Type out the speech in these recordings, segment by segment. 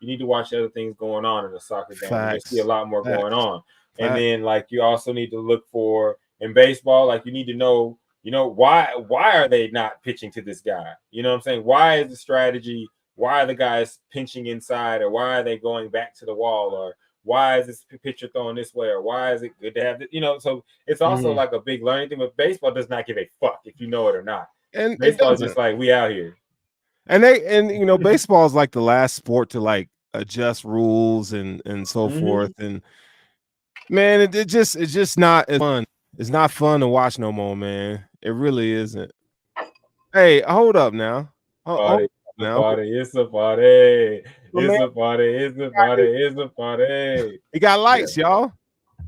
you need to watch other things going on in the soccer game. You see a Facts. lot more Facts. going on. And Facts. then like you also need to look for in baseball, like you need to know, why are they not pitching to this guy? You know what I'm saying? Why is the strategy? Why are the guys pinching inside, or why are they going back to the wall, or why is this pitcher throwing this way, or why is it good to have it? So it's also like a big learning thing. But baseball does not give a fuck if you know it or not. And baseball is just like, we out here. And baseball is like the last sport to like adjust rules and so forth. And man, it's just not as fun. It's not fun to watch no more, man. It really isn't. Hey, hold up now. Party, it's a party. It's a party. It's a party. It's a party. He got lights, y'all.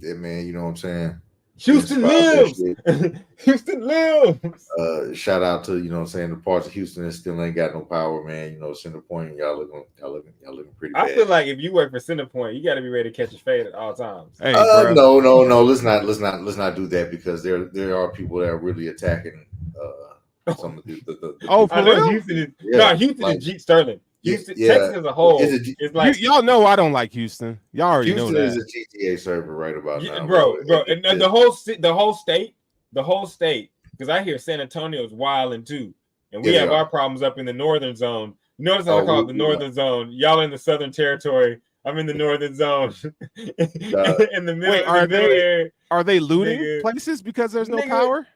Yeah, man. You know what I'm saying? Houston lives. Houston lives. Shout out to the parts of Houston that still ain't got no power, man. Center point, y'all looking pretty bad. I feel like if you work for Center Point, you got to be ready to catch a fade at all times. Hey, no. Let's not do that, because there are people that are really attacking some of the for real? Houston is Jeep Sterling. Houston, Texas as a whole, it's like y'all know I don't like Houston. Y'all already Houston know that. Houston is a GTA server right about now, bro. And the whole state, because I hear San Antonio's wilding too, and we have our problems up in the northern zone. Notice how I call it the northern zone. Y'all in the southern territory. I'm in the northern zone. In the middle. Wait, are they looting places because there's no power?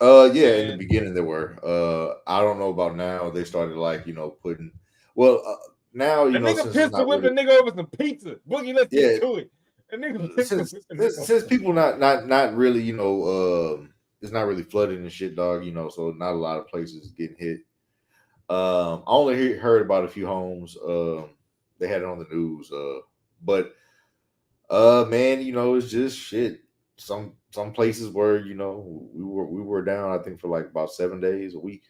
Yeah, in the beginning there were. I don't know about now. They started putting. Well, now the nigga pistol whipped a nigga over some pizza. Boogie, let's get to it. A nigga since people not really it's not really flooding and shit, dog. So not a lot of places getting hit. I only heard about a few homes. They had it on the news. But man, it's just shit. Some places where we were down, I think, for like about 7 days a week.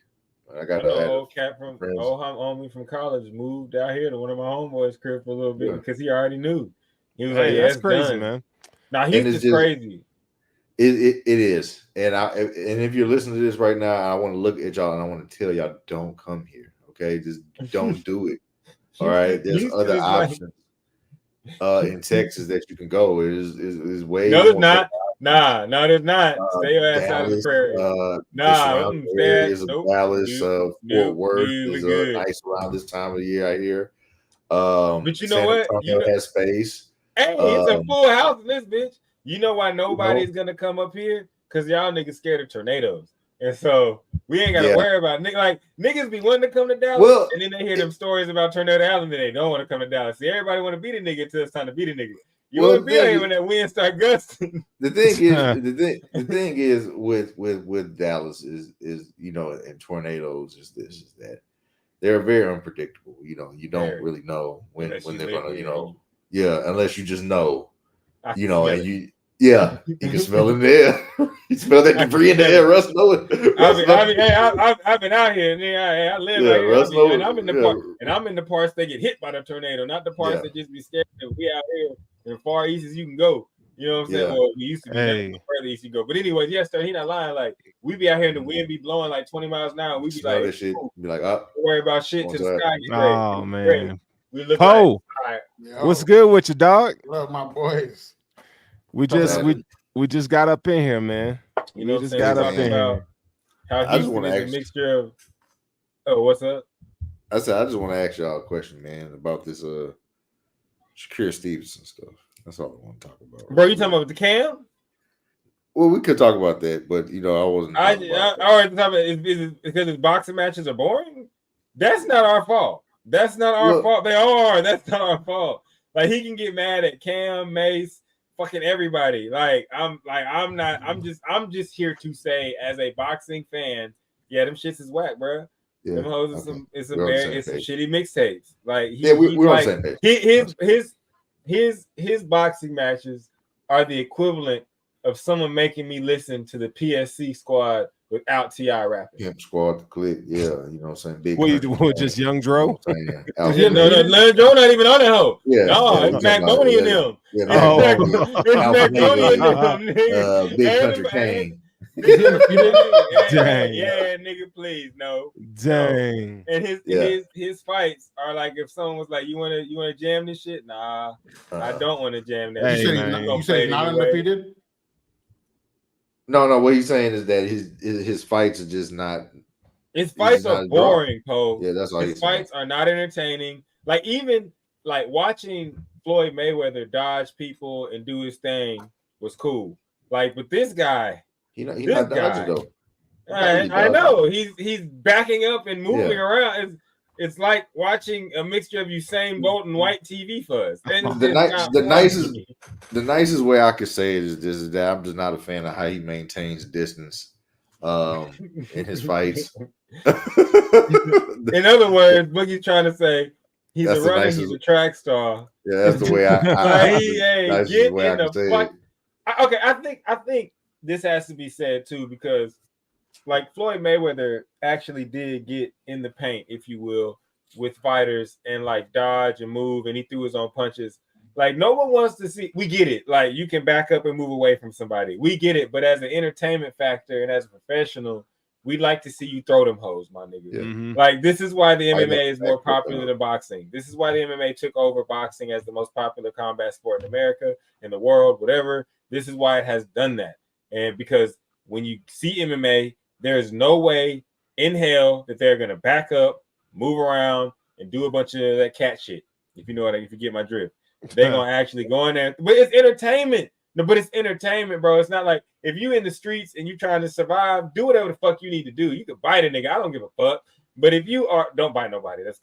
I got an old cat from homie from college moved out here to one of my homeboys' crib for a little bit because he already knew. He was like, "Yeah, that's crazy, done. man." Now Houston's crazy. It is, and if you're listening to this right now, I want to look at y'all and I want to tell y'all, don't come here, okay? Just don't do it. All right, there's other options in Texas that you can go. It is way. No, there's not. No, there's not. Stay your ass out of the prairie. Dallas, Fort Worth is nice around this time of the year, I hear. But you know what? Has space. Hey, it's a full house in this bitch. You know why nobody's gonna come up here? Because y'all niggas scared of tornadoes. And so we ain't gotta worry about it. Like niggas be wanting to come to Dallas, and then they hear them stories about Tornado Island, and they don't want to come to Dallas. See, everybody want to beat a nigga until it's time to beat a nigga. You want to be here when that wind start gusting. The thing is with Dallas is and tornadoes is that they're very unpredictable. You don't really know when they're gonna unless you just know. And you can smell it in the air. You smell that debris in the air. Russ know it. I've been out here, and I live out here, and I'm in the parts that get hit by the tornado, not the parts that just be scared. We out here in the far east as you can go. You know what I'm saying? Well, we used to be further east you go. But anyways, sir, he not lying. Like we be out here and the wind be blowing like 20 miles an hour. We be like, shit. Be like, don't worry about shit till the sky get oh great. Man, we look Poe, what's good with you, dog? Love my boys. We just got up in here, man. We just got up in here. How Houston is a mixture of. Oh, what's up? I said I just want to ask y'all a question, man, about this Shakir Stevenson stuff. That's all I want to talk about. Bro, you talking about the Cam? Well, we could talk about that, but I wasn't. I already talking about it because his boxing matches are boring. That's not our fault. That's not our fault. They are. That's not our fault. Like he can get mad at Cam, Mace, fucking everybody. I'm just here to say, as a boxing fan, them shits is whack, bro. Yeah, them hoes is some shitty mixtapes. Like we're on the same page. His boxing matches are the equivalent of someone making me listen to the PSC Squad without T.I. rapping. Pimp Squad, the click, you know what I'm saying? Big. What you doing? Just Young Dro? Dro not even on that hoe. Yeah, no, it's Macboney and them. It's Macboney and them. Big Country Kane. Is he undefeated? Dang. Yeah, nigga, please, no. Dang. And Yeah. his fights are like if someone was like, you wanna jam this shit? Nah, I don't want to jam that. Hey, You shit. said he's man. not, I'm gonna you said play he's it not anyway. undefeated? No. What he's saying is that his fights are just not. His He's fights just not are a draw. boring, Poe. Yeah, that's all His he's saying. fights are not entertaining. Like even like watching Floyd Mayweather dodge people and do his thing was cool. Like with this guy, He's this not guy, dodging though. I know he's backing up and moving around. It's like watching a mixture of Usain Bolt and white TV fuzz. And it's The nicest way I could say it is that I'm just not a fan of how he maintains distance in his fights. In other words, Boogie's trying to say he's a runner, he's a track star. Yeah, that's the way I get in the fuck. Okay, I think this has to be said too, because like Floyd Mayweather actually did get in the paint, if you will, with fighters and like dodge and move, and he threw his own punches. Like no one wants to see. We get it. Like you can back up and move away from somebody. We get it. But as an entertainment factor and as a professional, we'd like to see you throw them hoes, my nigga. Yeah. Mm-hmm. Like this is why the MMA is more popular than boxing. This is why the MMA took over boxing as the most popular combat sport in America, in the world, whatever. This is why it has done that. And because when you see MMA, there is no way in hell that they're gonna back up, move around, and do a bunch of that cat shit. If you know what, if you get my drift, they're gonna actually go in there. But it's entertainment. No, but it's entertainment, bro. It's not like if you in the streets and you trying to survive, do whatever the fuck you need to do. You can bite a nigga. I don't give a fuck. But if you are, don't bite nobody. That's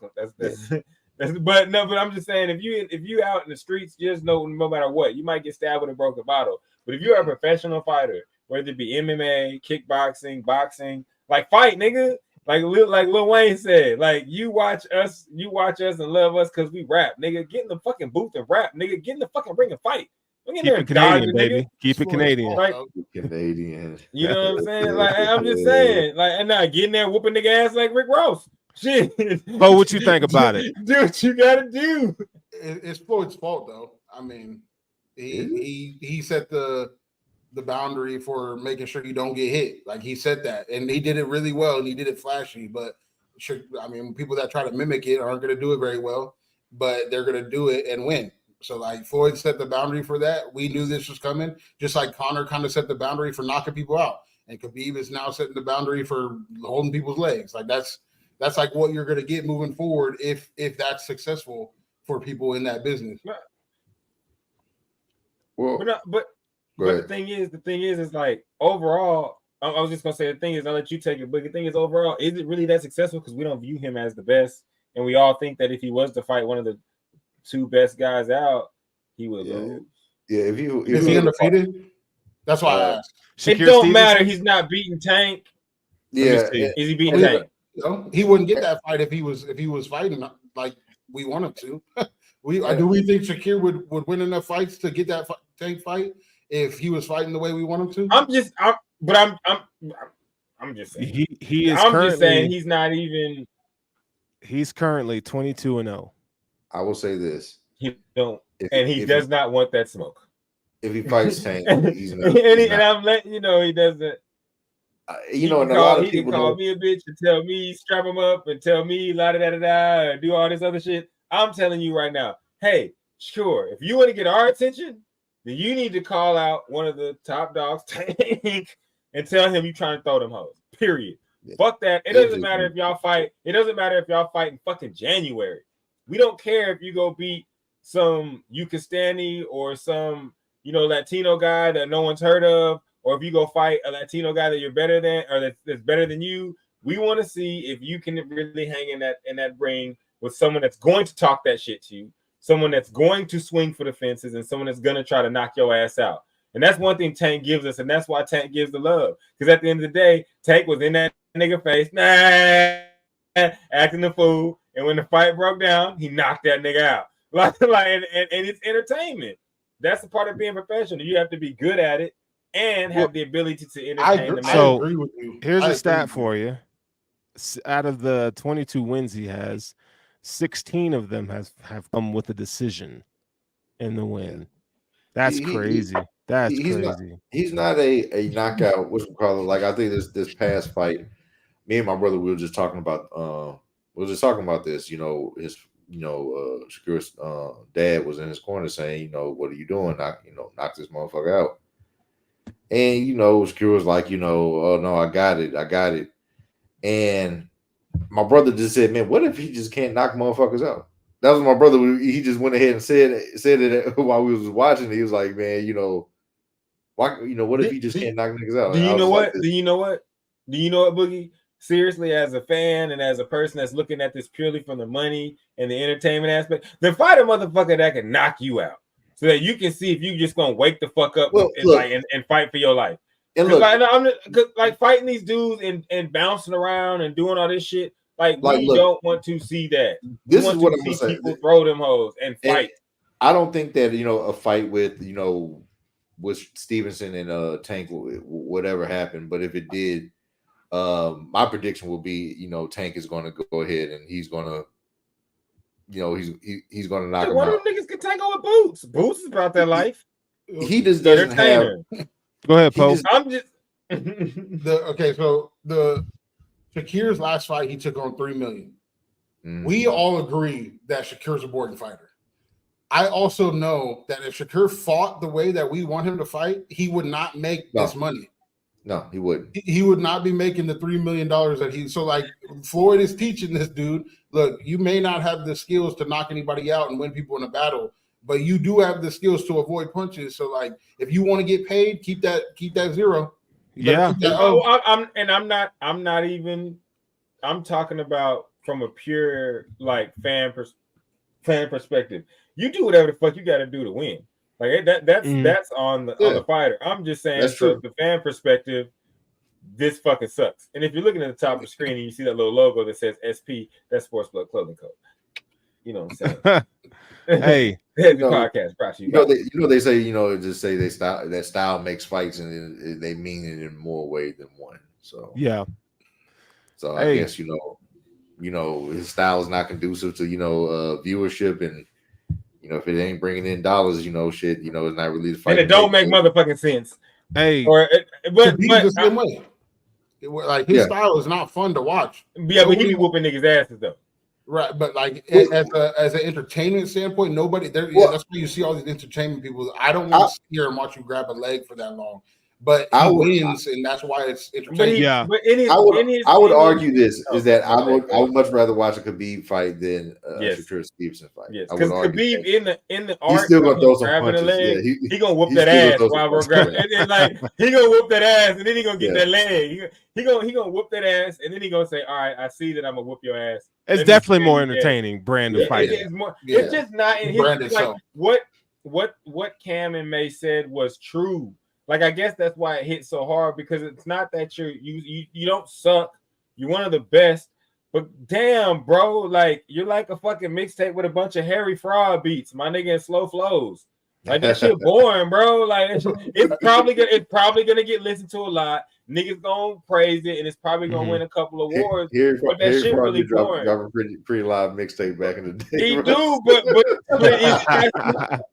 but I'm just saying, if you out in the streets, just know no matter what, you might get stabbed with a broken bottle. But if you're a professional fighter, whether it be MMA, kickboxing, boxing, like fight, nigga. Like Lil Wayne said, like you watch us and love us because we rap, nigga. Get in the fucking booth and rap, nigga. Get in the fucking ring and fight. Keep it Canadian, baby. Nigga. Keep it Canadian. Like, Canadian. You know what I'm saying? Like I'm just saying, like, and not getting there whooping nigga ass like Rick Ross. Shit. Oh, what you think about it? Do what you gotta do. It's Floyd's fault though. I mean, he set the boundary for making sure you don't get hit. Like he said that, and he did it really well, and he did it flashy. But I mean, people that try to mimic it aren't going to do it very well, but they're going to do it and win. So like Floyd set the boundary for that. We knew this was coming, just like Conor kind of set the boundary for knocking people out, and Khabib is now setting the boundary for holding people's legs. Like that's like what you're going to get moving forward if that's successful for people in that business. Well, but the thing is like overall, I was just gonna say the thing is, I'll let you take it, but the thing is overall, is it really that successful? Because we don't view him as the best, and we all think that if he was to fight one of the two best guys out, he would lose. Yeah, if he undefeated? That's why I asked. It don't matter. He's not beating Tank. Yeah, is he beating Tank? You know, he wouldn't get that fight if he was fighting like we want him to. Do we think Shakir would win enough fights to get that Tank fight if he was fighting the way we want him to? I'm just saying he is. Just saying he's not even. He's currently 22-0. I will say this: he does not want that smoke. If he fights Tank, he's not. And I'm letting you know he doesn't. And a lot of people call me a bitch and tell me strap him up and tell me la da da da da and do all this other shit. I'm telling you right now, hey, sure, if you want to get our attention, then you need to call out one of the top dogs, Tank, and tell him you trying to throw them hoes. Period. Yeah. Fuck that. It doesn't matter if y'all fight. It doesn't matter if y'all fight in fucking January. We don't care if you go beat some Ukastani or some, Latino guy that no one's heard of, or if you go fight a Latino guy that you're better than or that's better than you. We want to see if you can really hang in that ring with someone that's going to talk that shit to you, someone that's going to swing for the fences, and someone that's going to try to knock your ass out. And that's one thing Tank gives us, and that's why Tank gives the love. Because at the end of the day, Tank was in that nigga face, acting the fool, and when the fight broke down, he knocked that nigga out. And it's entertainment. That's the part of being professional. You have to be good at it and have the ability to entertain the match. So here's a stat for you. Out of the 22 wins he has, 16 of them have come with a decision in the win. That's crazy. That's he's crazy. not. He's not a knockout. What's it called? Like I think this past fight, me and my brother we were just talking about. This. You know, Shakur's dad was in his corner saying, you know, what are you doing? Knock this motherfucker out. And Shakur was like, oh no, I got it. And my brother just said, man, what if he just can't knock motherfuckers out? That was my brother. He just went ahead and said it while we was watching it. He was like, man, why? What if he just can't knock niggas out? Do you know what? Do you know what, Boogie? Seriously, as a fan and as a person that's looking at this purely from the money and the entertainment aspect, then fight a motherfucker that can knock you out, so that you can see if you just gonna wake the fuck up and fight for your life. And look, like fighting these dudes and bouncing around and doing all this shit. Like we don't want to see that. This is what I'm gonna say. People throw them hoes and fight. I don't think that a fight with Stevenson and Tank would ever happen. But if it did, my prediction will be Tank is going to go ahead and he's going to he's going to knock him out. One of them niggas can tank over Boots. Boots is about that life. He just doesn't have. Go ahead, Poe. So the Shakir's last fight, he took on $3 million. We all agree that Shakir's a boring fighter. I also know that if Shakur fought the way that we want him to fight, he would not make this money. No, he wouldn't. He would not be making the $3 million that he. So, like, Floyd is teaching this dude, look, you may not have the skills to knock anybody out and win people in a battle, but you do have the skills to avoid punches. So, like, if you want to get paid, keep that zero. Yeah. I'm talking about from a pure like fan perspective. You do whatever the fuck you got to do to win. Like that's on the fighter. I'm just saying from the fan perspective, this fucking sucks. And if you're looking at the top of the screen and you see that little logo that says SP, that's Sports Blood Clothing Co. You know what I'm saying? Hey, Hesi podcast brought to you. They say just say that style makes fights and they mean it in more ways than one. So yeah. So I guess his style is not conducive to viewership, and if it ain't bringing in dollars, it's not really the fight. And it don't make motherfucking sense. Hey, but the same way. Like his style is not fun to watch. Yeah, but he be whooping niggas' asses though. Right, but like as an entertainment standpoint, nobody there. That's why you see all these entertainment people. I don't want to hear and watch you grab a leg for that long. But he wins, and that's why it's entertaining. But I would argue this is that I would much rather watch a Khabib fight than a Shakur Stevenson fight. Yes, because Khabib in the art, he's still gonna throw some grabbing punches. A leg, he gonna whoop that ass while we're grabbing. And then like he gonna whoop that ass, and then he gonna get that leg. He gonna whoop that ass, and then he gonna say, "All right, I see that I'm gonna whoop your ass." It's definitely more entertaining brand of fighting. It's more. It's just not in his like what Cam and May said was true. Like, I guess that's why it hit so hard, because it's not that you don't suck. You're one of the best. But damn, bro, like you're like a fucking mixtape with a bunch of Harry Fraud beats, my nigga, and slow flows. Like that shit boring, bro. Like it's probably gonna get listened to a lot. Niggas gonna praise it, and it's probably gonna win a couple of awards. But that shit really boring. Drop a pretty live mixtape back in the day. He do, but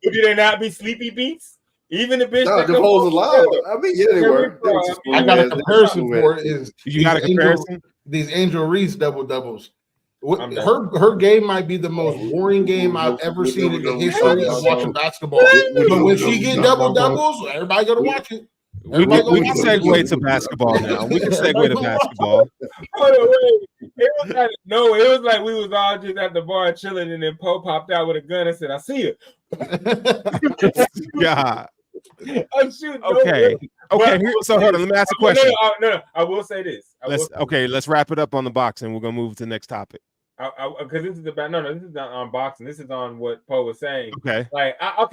do they not be sleepy beats? Even the bitch. No, the hoes allowed. I mean, yeah, they were. I got a comparison for it. Is you got a comparison? These Angel Reese doubles. Her game might be the most boring game I've ever seen in the history of watching basketball. But when she get doubles, everybody gonna watch it. We can segue to basketball now. We can segue to basketball. It was like we was all just at the bar chilling, and then Poe popped out with a gun and said, "I see it." God. I'm shooting. Okay. So hold on. Let me ask a question. No. I will say this. Let's wrap it up on the boxing. We're gonna move to the next topic. Because this is about this is not on boxing. This is on what Poe was saying. Okay. Like, I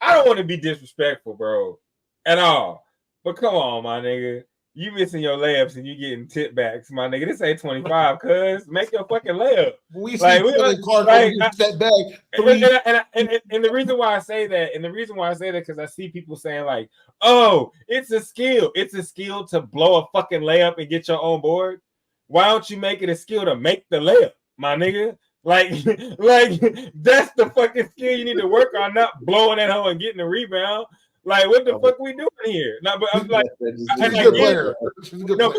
don't want to be disrespectful, bro, at all. But come on, my nigga. You missing your layups and you getting tip backs, my nigga. This ain't 25, cuz. Make your fucking layup. We see Clark step back. And the reason why I say that, because I see people saying like, oh, it's a skill. It's a skill to blow a fucking layup and get your own board. Why don't you make it a skill to make the layup, my nigga? Like that's the fucking skill you need to work on, not blowing that hoe and getting a rebound. Like, what the fuck we doing here? No, but I'm like, She's a good player. She's a good player.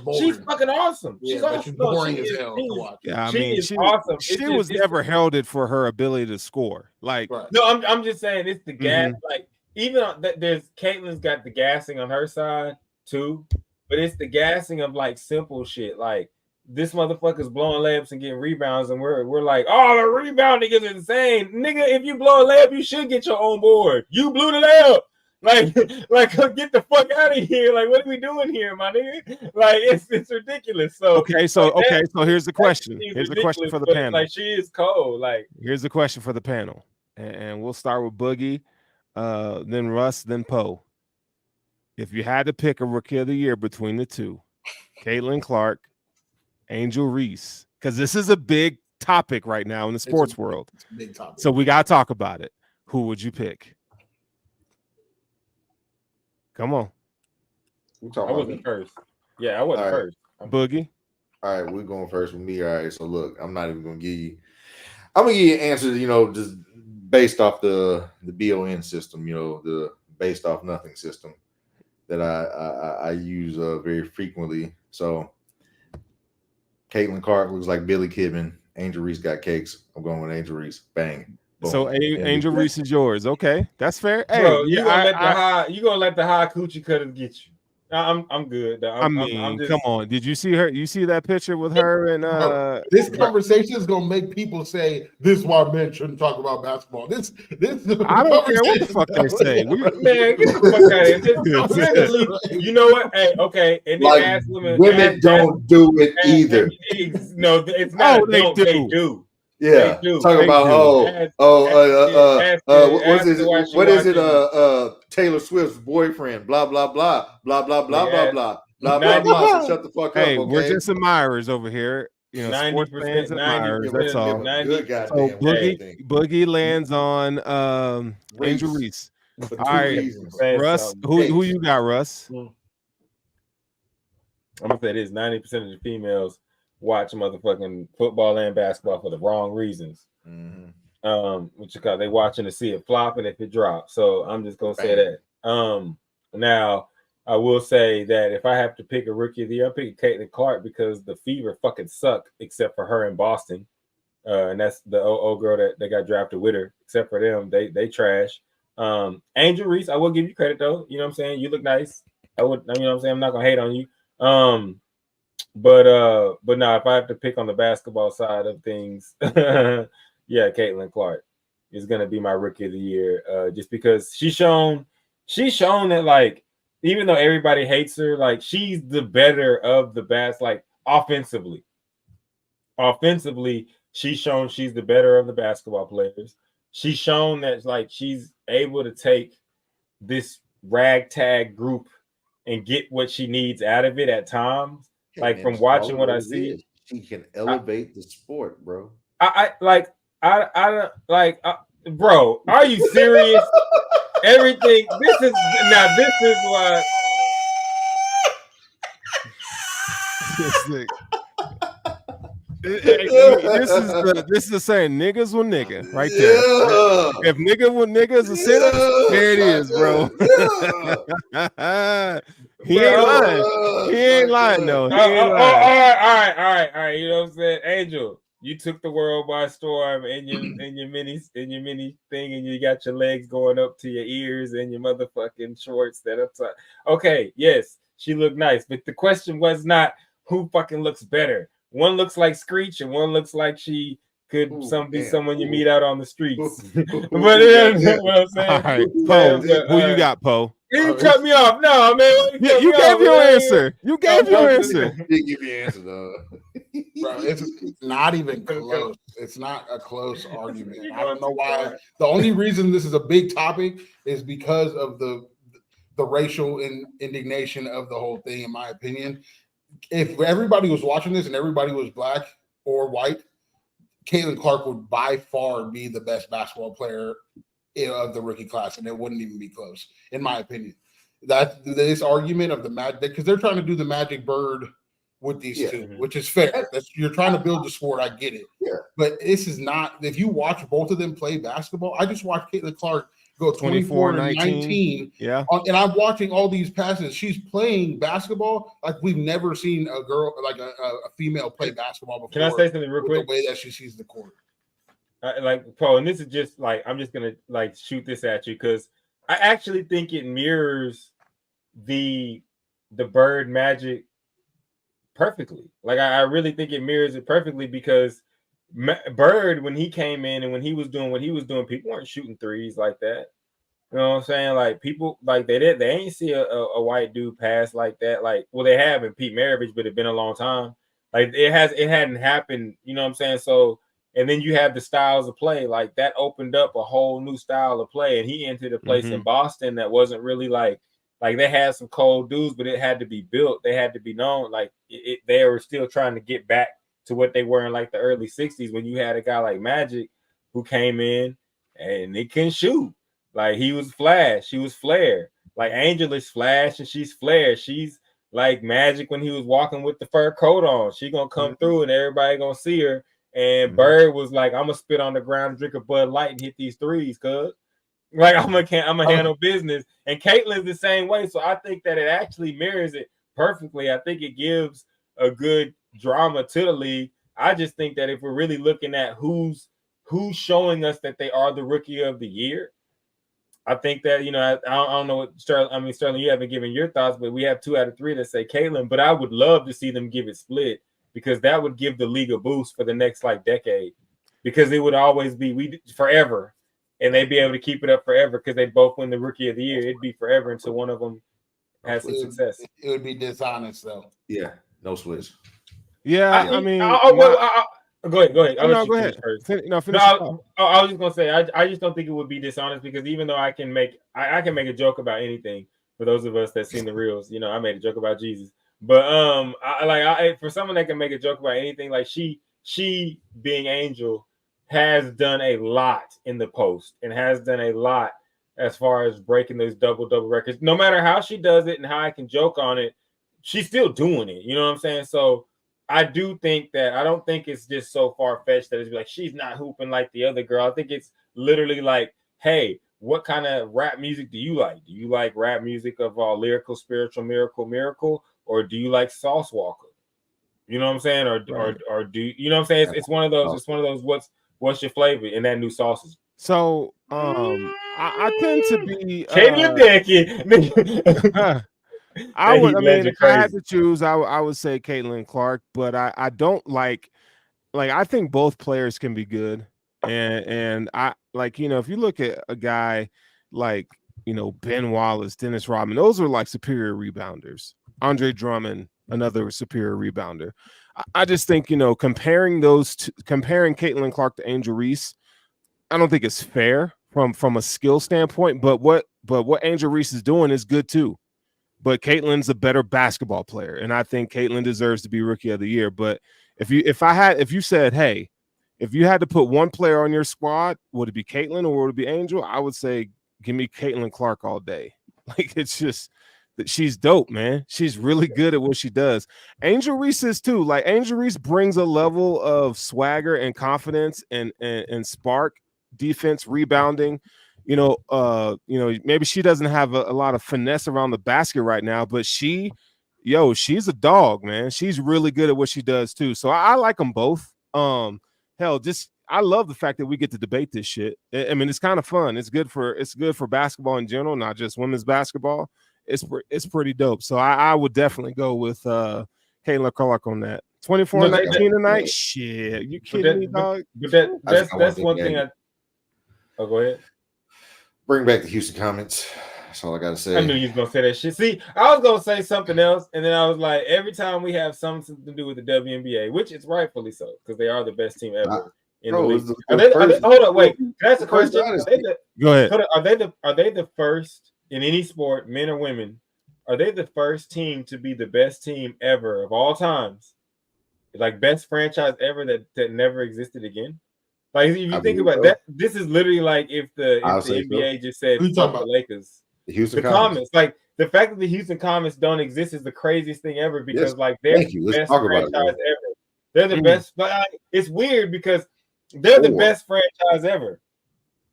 But she's fucking awesome. She's awesome. She's boring as hell to watch. Yeah, I she mean, is awesome. She was never heralded for her ability to score. Like, no, I'm just saying it's the gas. Like, even there's Caitlin's got the gassing on her side too, but it's the gassing of like simple shit. Like, this motherfucker's blowing layups and getting rebounds, and we're like, oh, the rebounding is insane, nigga. If you blow a layup, you should get your own board. You blew the layup. Like, get the fuck out of here. Like, what are we doing here, my nigga? Like, it's ridiculous. So so here's the question. Here's the question for the panel. Like, she is cold. Like, here's the question for the panel, and we'll start with Boogie, then Russ, then Poe. If you had to pick a rookie of the year between the two, Caitlin Clark, Angel Reese, because this is a big topic right now in the sports world. It's a big topic. So we got to talk about it. Who would you pick? Come on. I wasn't first. Yeah, I wasn't first. Boogie. All right, we're going first with me. All right, so look, I'm not even going to give you. I'm going to give you an answer, just based off the BON system, the based off nothing system that I use very frequently. So Caitlin Clark looks like Billy Kidman. Angel Reese got cakes. I'm going with Angel Reese. Bang. Boom. So Angel Reese is yours. Okay, that's fair. Hey, bro, you gonna let the high coochie cutters get you? I'm good. Though. I'm just... come on. Did you see her? You see that picture with her and this conversation is gonna make people say this is why men shouldn't talk about basketball. This I don't care what the fuck they say. Man, get the fuck out of here. You know what? Hey, okay. And then like, women don't do it either. No, it's not. They do. Yeah, talk about what is it? Taylor Swift's boyfriend, blah blah blah, blah blah blah blah blah blah blah blah. So shut the fuck up. Hey, we're just admirers over here. 90%, admirers. That's all. Good so Boogie lands on Angel Reese. All right, Russ. Who you got, Russ? I'm gonna say this: 90% of the females watch motherfucking football and basketball for the wrong reasons. Which is because they watching to see it flop and if it drops. So I'm just gonna say that. Now I will say that if I have to pick a rookie of the year, I'm picking Caitlin Clark because the Fever fucking suck, except for her in Boston. And that's the old girl that got drafted with her. Except for them, they trash. Angel Reese, I will give you credit though. You know what I'm saying? You look nice. You know what I'm saying? I'm not gonna hate on you. But now if I have to pick on the basketball side of things, yeah, Caitlin Clark is gonna be my rookie of the year. Just because she's shown that, like, even though everybody hates her, like, she's the better of the best, like, offensively. Offensively, she's shown she's the better of the basketball players. She's shown that, like, she's able to take this ragtag group and get what she needs out of it at times. Like, from watching what I see, she can elevate the sport, bro. Bro, are you serious? Everything. This is why. This is saying niggas will nigga right there. Yeah. If nigga will nigga is a sinner, there it is, bro. He ain't lying though. All right. You know what I'm saying, Angel? You took the world by storm in your mini thing, and you got your legs going up to your ears and your motherfucking shorts that up top. Okay, yes, she looked nice, but the question was not who fucking looks better. One looks like Screech, and one looks like she could be someone you meet out on the streets. But you know what I'm saying? All right, Poe, who you got, Poe? You cut me off. No, man. You gave your answer. You gave your answer. Didn't give your answer, though. Bro, it's not even close. It's not a close argument. I don't know why. The only reason this is a big topic is because of the racial indignation of the whole thing, in my opinion. If everybody was watching this and everybody was black or white, Caitlin Clark would by far be the best basketball player of the rookie class, and it wouldn't even be close, in my opinion. That this argument of the magic, because they're trying to do the magic bird with these two, which is fair. You're trying to build the sport. I get it. Yeah. But this is not. If you watch both of them play basketball, I just watched Caitlin Clark go 24 and 19. Yeah. And I'm watching all these passes. She's playing basketball like we've never seen a girl, like a female play basketball before. Can I say something real quick? The way that she sees the court. Like, Paul, and this is just like, I'm just gonna like shoot this at you because I actually think it mirrors the Bird Magic perfectly. Like, I really think it mirrors it perfectly because Bird, when he came in and when he was doing what he was doing, people weren't shooting threes like that. You know what I'm saying? Like, people, like, they ain't see a white dude pass like that. Like, well, they have in Pete Maravich, but it's been a long time. Like, it hadn't happened. You know what I'm saying? So. And then you have the styles of play, like that opened up a whole new style of play. And he entered a place in Boston that wasn't really like they had some cold dudes, but it had to be built. They had to be known. Like they were still trying to get back to what they were in like the early 60s when you had a guy like Magic who came in and he can shoot. Like he was flash, she was flare. Like Angel is flash and she's flare. She's like Magic when he was walking with the fur coat on. She gonna come through and everybody gonna see her. And Bird was like, I'm gonna spit on the ground, drink a Bud Light, and hit these threes, cuz like I'm gonna handle business. And Caitlin's the same way. So I think that it actually mirrors it perfectly. I think it gives a good drama to the league. I just think that if we're really looking at who's showing us that they are the rookie of the year, I think that, you know, I don't know what Sterling, you haven't given your thoughts, but we have 2 out of 3 that say Caitlin. But I would love to see them give it split, because that would give the league a boost for the next like decade, because it would always be forever, and they'd be able to keep it up forever because they both win the rookie of the year. It'd be forever until one of them has some success. It would be dishonest though. Yeah, no switch. Yeah, I mean, go ahead. Go ahead. Finish I was just gonna say, I just don't think it would be dishonest, because even though I can make a joke about anything, for those of us that seen the reels, you know, I made a joke about Jesus. But for someone that can make a joke about anything, like she being Angel has done a lot in the post and has done a lot as far as breaking those double records. No matter how she does it and how I can joke on it, she's still doing it. You know what I'm saying? So I do think that, I don't think it's just so far-fetched that it's like she's not hooping like the other girl. I think it's literally like, hey, what kind of rap music do you like? Do you like rap music of lyrical, spiritual, miracle? Or do you like Sauce Walker? You know what I'm saying? Or do you know what I'm saying? It's one of those. It's one of those. What's your flavor in that new sauces? So I tend to be Caitlin Becky. I mean, if I had to choose, I would say Caitlin Clark, but I don't like I think both players can be good, and I like, you know, if you look at a guy like, you know, Ben Wallace, Dennis Rodman, those are like superior rebounders. Andre Drummond, another superior rebounder. I just think, you know, comparing Caitlin Clark to Angel Reese, I don't think it's fair from a skill standpoint. But what Angel Reese is doing is good too. But Caitlin's a better basketball player, and I think Caitlin deserves to be Rookie of the Year. But if you said, hey, if you had to put one player on your squad, would it be Caitlin or would it be Angel? I would say, give me Caitlin Clark all day. Like, it's just that she's dope, man. She's really good at what she does. Angel Reese is too. Like, Angel Reese brings a level of swagger and confidence and spark, defense, rebounding. You know, maybe she doesn't have a lot of finesse around the basket right now, but she's a dog, man. She's really good at what she does too. So I like them both. I love the fact that we get to debate this shit. I mean, it's kind of fun. It's good for basketball in general, not just women's basketball. It's pretty dope. So I would definitely go with Caitlin Clark on that. 24-19 tonight. Shit, you kidding me, dog? But that's one thing. Go ahead. Bring back the Houston Comets. That's all I gotta say. I knew you was gonna say that shit. See, I was gonna say something else, and then I was like, every time we have something to do with the WNBA, which is rightfully so, because they are the best team ever in the league. Hold up, wait. That's a question. Go ahead. Are they the first in any sport, men or women? Are they the first team to be the best team ever of all times? Like, best franchise ever that never existed again? Like, if you think about that, this is literally like if the NBA just said fuck the Lakers. The Houston Comets. Like, the fact that the Houston Comets don't exist is the craziest thing ever, because like they're the best franchise ever. They're the best, but it's weird because they're the best franchise ever.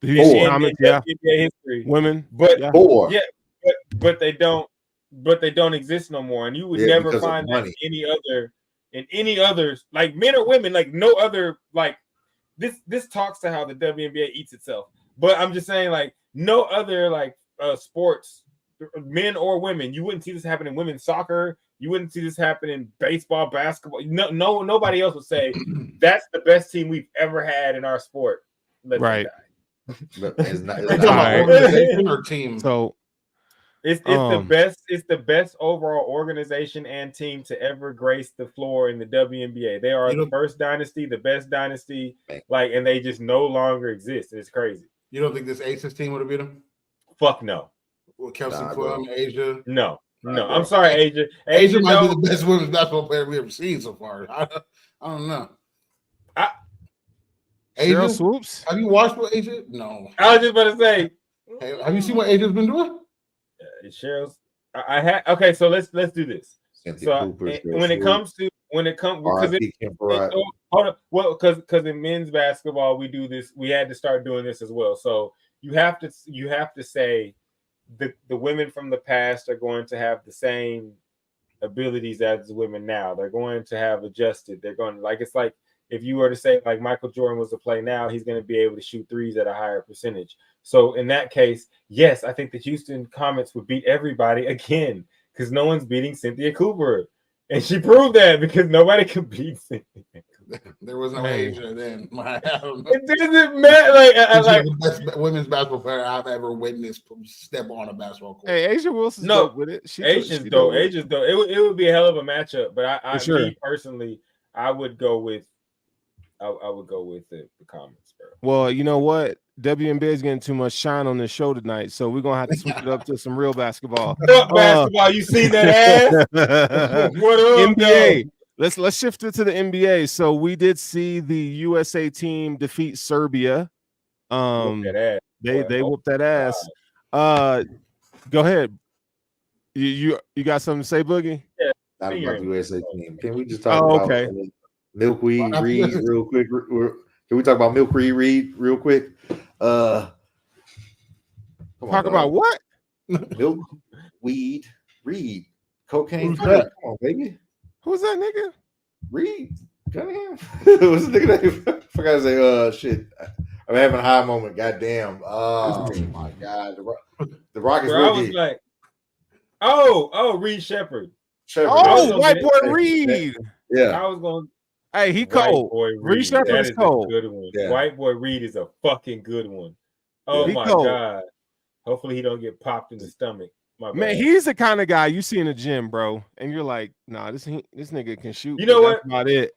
DC in Comics, yeah. WNBA history. Women, But yeah. 4. yeah, but they don't exist no more. And you would never because of find that money. in any others, like men or women, like no other, like this talks to how the WNBA eats itself. But I'm just saying, like, no other like sports, men or women, you wouldn't see this happen in women's soccer. You wouldn't see this happen in baseball, basketball. Nobody else would say that's the best team we've ever had in our sport. Let them Right. die. But it's not, Are you talking about Alright. organization or team? So It's the best overall organization and team to ever grace the floor in the WNBA. They are the first dynasty, the best dynasty, like, and they just no longer exist. It's crazy. You don't think this Aces team would have beat them? Fuck no. With Kelsey Plum, Asia. No. I'm sorry, Asia. Asia might be the best women's basketball player we ever seen so far. I don't know. Cheryl Swoops. Have you watched what Asia? No. I was just about to say. Hey, have you seen what Asia's been doing? Cheryl's. I had. Okay, so let's do this. Cynthia So Cooper, when it comes because hold on. Well, because in men's basketball we do this. We had to start doing this as well. So you have to say the women from the past are going to have the same abilities as the women now. They're going to have adjusted. They're going it's like if you were to say like Michael Jordan was to play now, he's going to be able to shoot threes at a higher percentage. So in that case, yes, I think the Houston Comets would beat everybody again because no one's beating Cynthia Cooper. And she proved that because nobody could beat Cynthia. There was no Asia then. I don't know. It doesn't matter. Like the best women's basketball player I've ever witnessed step on a basketball court. Hey, Asia Wilson's dope with it. Asia's dope. Asia's dope. It would be a hell of a matchup. But me personally, I would go with the Comets, bro. Well, you know what? WNBA is getting too much shine on this show tonight, so we're gonna have to switch it up to some real basketball. Basketball, you seen that ass? What up, NBA? Yo? Let's shift it to the NBA. So we did see the USA team defeat Serbia. They whooped that ass. Go ahead. You got something to say, Boogie? Yeah, not about the USA team. Can we just talk about Milkweed Reed real quick? Can we talk about Milkweed Reed real quick? Talk about what? Milkweed Reed. Cocaine. Come on, baby. Who's that nigga? Reed. Cunningham. What's the nigga name? I forgot to say, shit. I'm having a high moment. Goddamn. Oh my god. The Rockets. I was like, Reed Shepherd. White boy Reed. Yeah. I was going. Hey, he cold. Reed Shepherd is cold. Good one. Yeah. White boy Reed is a fucking good one. Oh my god. Hopefully he don't get popped in the stomach. Man, he's the kind of guy you see in the gym, bro, and you're like, nah, this nigga can shoot. You know what? That's about it.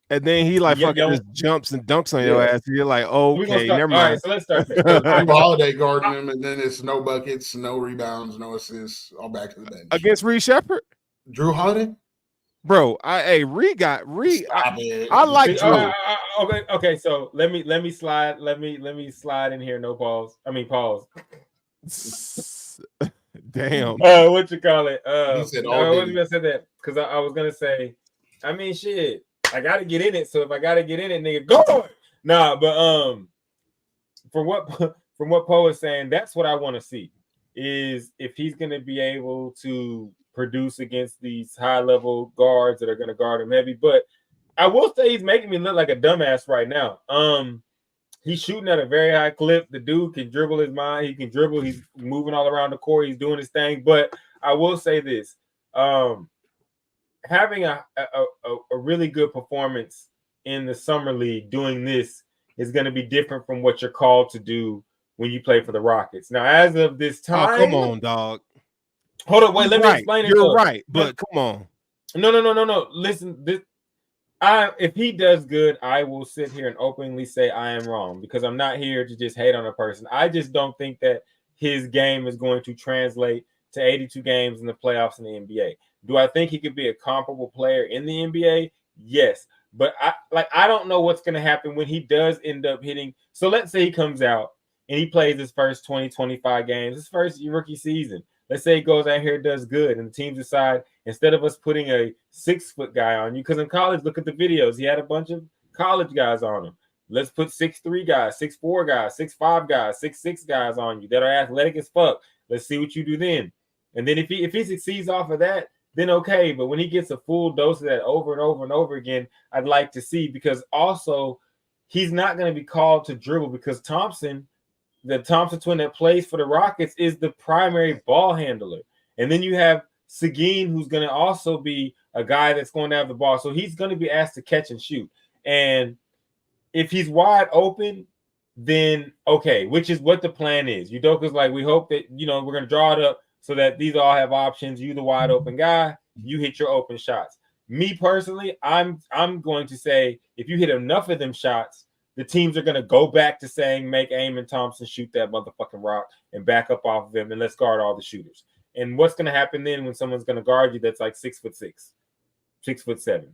And then he fucking just jumps and dunks on your ass. And you're like, okay, never mind. All right, so let's start there. Holiday guarding him, and then it's no buckets, no rebounds, no assists, all back to the bench. Against Reed Shepherd? Drew Holiday? Bro, Reed. I like Drew. Okay. So let me slide. Let me slide in here. No pause. I mean pause. Damn. What you call it? He said I wasn't gonna say that because I was gonna say. I mean, shit. I gotta get in it. So if I gotta get in it, nigga, go. Nah, but from what Poe is saying, that's what I want to see. Is if he's gonna be able to produce against these high-level guards that are going to guard him heavy. But I will say he's making me look like a dumbass right now. He's shooting at a very high clip. The dude can dribble his mind. He can dribble. He's moving all around the court. He's doing his thing. But I will say this. Having a really good performance in the summer league doing this is going to be different from what you're called to do when you play for the Rockets. Now, as of this time... Oh, come on, dog. Hold on, wait. Let me explain it. You're right, but come on. No. Listen, if he does good, I will sit here and openly say I am wrong because I'm not here to just hate on a person. I just don't think that his game is going to translate to 82 games in the playoffs in the NBA. Do I think he could be a comparable player in the NBA? Yes, but I don't know what's going to happen when he does end up hitting. So let's say he comes out and he plays his first 20, 25 games, his first rookie season. Let's say he goes out here and does good, and the teams decide instead of us putting a 6-foot guy on you, because in college, look at the videos, he had a bunch of college guys on him. Let's put 6'3" guys, 6'4" guys, 6'5" guys, 6'6" guys on you that are athletic as fuck. Let's see what you do then. And then if he succeeds off of that, then okay. But when he gets a full dose of that over and over and over again, I'd like to see, because also he's not going to be called to dribble, because Thompson, the Thompson twin that plays for the Rockets, is the primary ball handler. And then you have Seguin, who's going to also be a guy that's going to have the ball. So he's going to be asked to catch and shoot. And if he's wide open, then okay, which is what the plan is. Udoka's like, we hope that, we're going to draw it up so that these all have options. You the wide open guy, you hit your open shots. Me personally, I'm going to say, if you hit enough of them shots, the teams are going to go back to saying, make Amen Thompson shoot that motherfucking rock and back up off of him, and let's guard all the shooters. And what's going to happen then when someone's going to guard you that's like 6'6", 6'7"?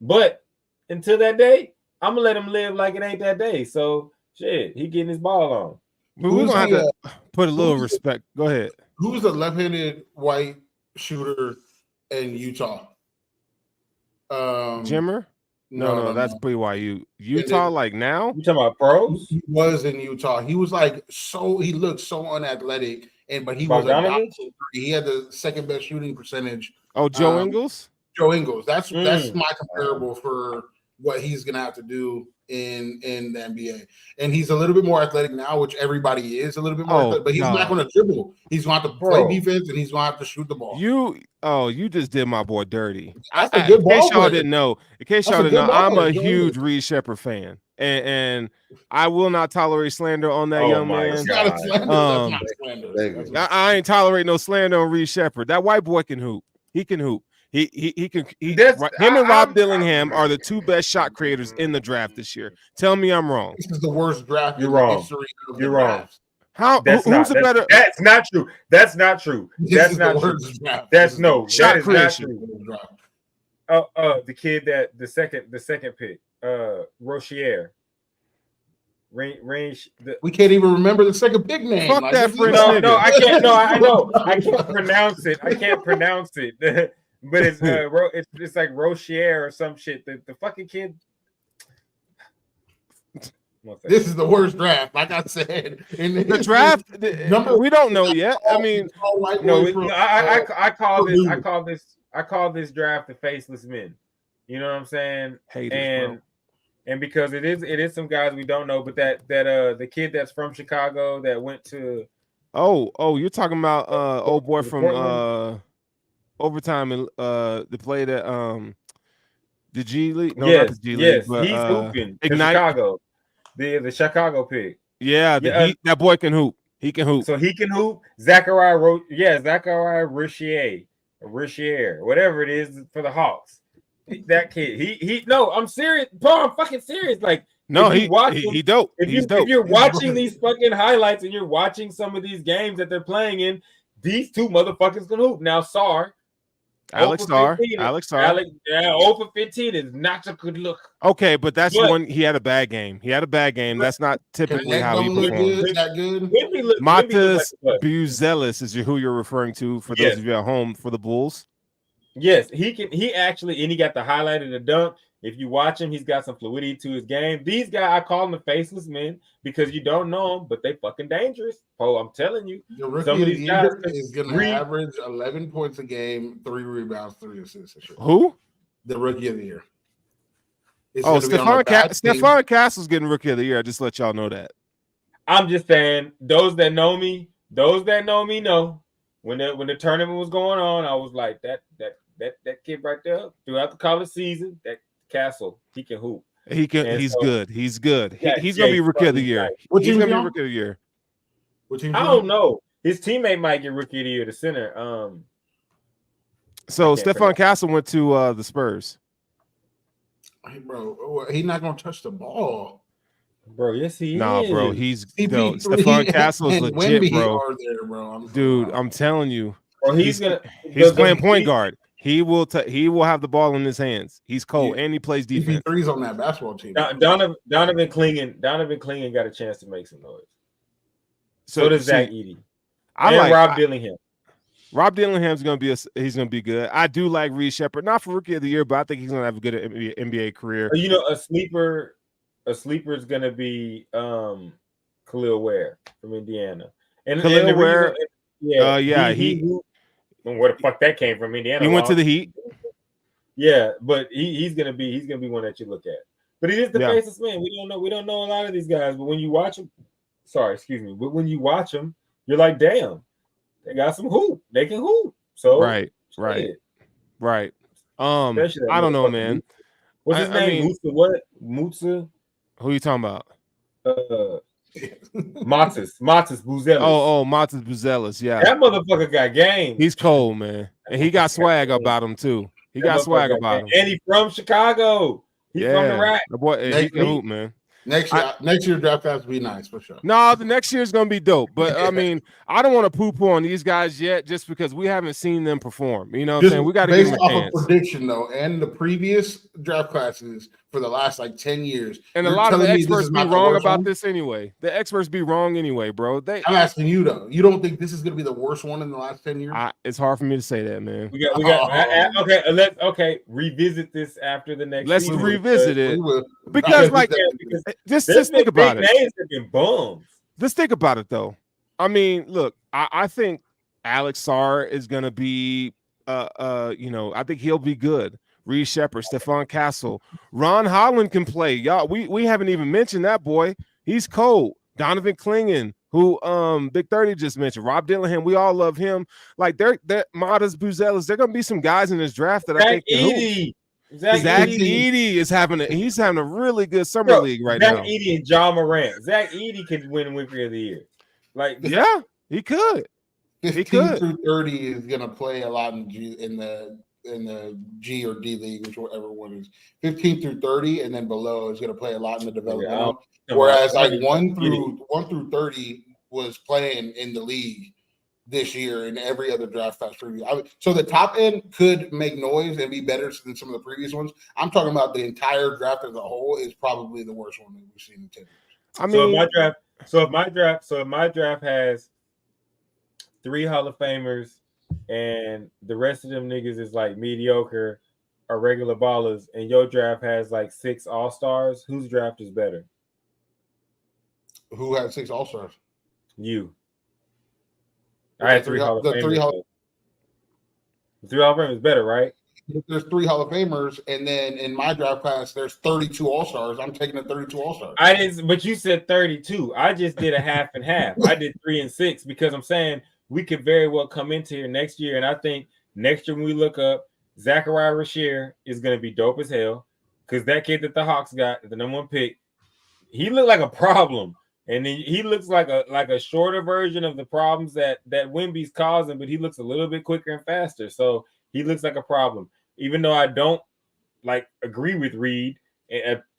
But until that day, I'm gonna let him live like it ain't that day. So shit, he getting his ball on. But we're gonna have to put a little respect. Go ahead. Who's the left-handed white shooter in Utah? Jimmer? No, that's BYU. Utah, like now? You talking about pros? He was in Utah. He was like he looked so unathletic, but he was he had the second best shooting percentage. Oh, Joe Ingles? Joe Ingles. That's my comparable for what he's gonna have to do in the NBA. And he's a little bit more athletic now, which everybody is a little bit more athletic, but he's not gonna dribble. He's gonna have to play defense, and he's gonna have to shoot the ball. You just did my boy dirty. That's a good ball. In case y'all didn't know, I'm a huge Reed Shepherd fan. And I will not tolerate slander on that young man. I ain't tolerate no slander on Reed Shepherd. That white boy can hoop. He can hoop. He can. Him and Rob Dillingham are the two best shot creators in the draft this year. Tell me I'm wrong. This is the worst draft. You're wrong. You're wrong. How? Who's a better? That's not true. That's not true. That's not true. That's no shot creation. The kid that the second pick, Rochier. We can't even remember the second pick name. Fuck that French nigga. No, I can't. No, I know. I can't pronounce it. But it's like Rochier or some shit. The fucking kid. This is the worst draft, like I said. The draft, we don't know yet. I mean, I call this draft the faceless men. You know what I'm saying? And because it is some guys we don't know, but that the kid that's from Chicago that went to you're talking about old boy from overtime and the play that the G League. No, not the G League. Yes, he's hooping. Chicago. The Chicago pick. Yeah, that boy can hoop. He can hoop. So he can hoop. Zachariah Richier, whatever it is for the Hawks. That kid. No, I'm serious. Bro, I'm fucking serious. Like, no, he dope. If you're watching these fucking highlights and you're watching some of these games that they're playing in, these two motherfuckers can hoop. Now, Alex Sarr. 0 for 15 is not a good look. Okay, but that's the one. He had a bad game. That's not typically how he performs. Matas Buzelis is who you're referring to for those of you at home for the Bulls. Yes, he actually, and he got the highlight of the dunk. If you watch him, he's got some fluidity to his game. These guys, I call them the faceless men because you don't know them, but they fucking dangerous. Oh, I'm telling you. The rookie of the year is going to average 11 points a game, 3 rebounds, 3 assists. Who? The rookie of the year. Stephon Castle's getting rookie of the year. I just let y'all know that. I'm just saying, those that know me know. When the tournament was going on, I was like, that kid right there throughout the college season, that Castle, he can hoop. He's good. He's good. He's gonna be rookie of the year. He's gonna be rookie of the year. I don't know. His teammate might get rookie of the year. The center. So Stephon Castle went to the Spurs. Hey, bro, he's not gonna touch the ball. Bro, yes, he is. Nah, bro, Stephon Castle is legit, bro. Dude, I'm telling you. Bro, he's playing point guard. He will have the ball in his hands. He's cold and he plays defense. Threes on that basketball team. Donovan Clingan got a chance to make some noise. So does Zach Edey. Rob Dillingham. Rob Dillingham's he's gonna be good. I do like Reed Shepherd, not for rookie of the year, but I think he's gonna have a good NBA career. A sleeper a sleeper is going to be Khalil Ware from Indiana. And Khalil the Ware, reason, where the fuck that came from, Indiana. He went to the Heat. Yeah, but he's gonna be one that you look at. But he is the faceless man. We don't know a lot of these guys, but when you watch them, but when you watch them, you're like, damn, they got some hoop. They can hoop. So right. I don't know, man. What's his name? Mutsa what? Mutsa? Who you talking about? Matas Buzelis. Oh, Matas Buzelis. Yeah, that motherfucker got game. He's cold, man, and he got swag about him too. He got swag about him, and he's from Chicago. He's from the rack. The boy, he can hoop, man. Next year draft class will be nice for sure. No, the next year is gonna be dope. But I mean, I don't want to poo-poo on these guys yet, just because we haven't seen them perform. You know what I'm saying? We got to give them a chance. Based off of prediction though, and the previous draft classes for the last like 10 years, and a lot of the experts be wrong about this anyway. The experts be wrong anyway, bro. I'm asking you though. You don't think this is gonna be the worst one in the last 10 years? It's hard for me to say that, man. We got okay. Revisit this after the next. Let's revisit it because just think about it. Names have been bums. Just think about it though. I mean, look, I think Alex Sarr is gonna be I think he'll be good. Reed Shepard, Stephon Castle, Ron Holland can play. Y'all, we haven't even mentioned that boy. He's cold. Donovan Clingan, who Big 30 just mentioned, Rob Dillingham, we all love him. Like they're Matas Buzelis, there gonna be some guys in this draft that I think can Zach Edey is having a really good summer league right now. Zach Edey and John Morant. Zach Edey could win Rookie of the Year. Like yeah, he could. 15 through 30 is gonna play a lot in the G or D league, whichever one is 15 through 30, and then below is gonna play a lot in the development. Whereas like 1 through 30 was playing in the league this year and every other draft class preview. So the top end could make noise and be better than some of the previous ones. I'm talking about the entire draft as a whole is probably the worst one that we've seen in 10 years. I mean, if my draft has 3 Hall of Famers and the rest of them niggas is like mediocre or regular ballers, and your draft has like 6 All-Stars, whose draft is better? Who had 6 All-Stars? You. I had 3 Hall of Famers. 3 Hall of Famers is better, right? There's 3 Hall of Famers, and then in my draft class, there's 32 All-Stars. I'm taking the 32 All-Stars. I didn't, but you said 32. I just did a half and half. I did 3 and 6 because I'm saying we could very well come into here next year, and I think next year when we look up, Zachariah Rasheer is going to be dope as hell because that kid that the Hawks got, the #1 pick, he looked like a problem. And he looks like a shorter version of the problems that Wemby's causing, but he looks a little bit quicker and faster. So he looks like a problem. Even though I don't like agree with Reed,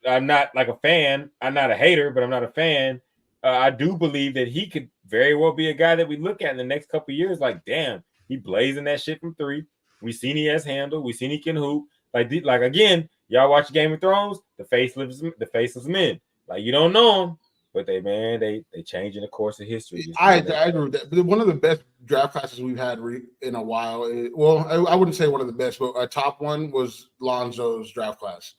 I'm not like a fan. I'm not a hater, but I'm not a fan. I do believe that he could very well be a guy that we look at in the next couple of years. Like, damn, he blazing that shit from 3. We seen he has handle. We seen he can hoop. Like again, y'all watch Game of Thrones. The faceless men. Like you don't know them. But they change in the course of history. I agree with that. But one of the best draft classes we've had in a while. I wouldn't say one of the best, but a top one was Lonzo's draft class.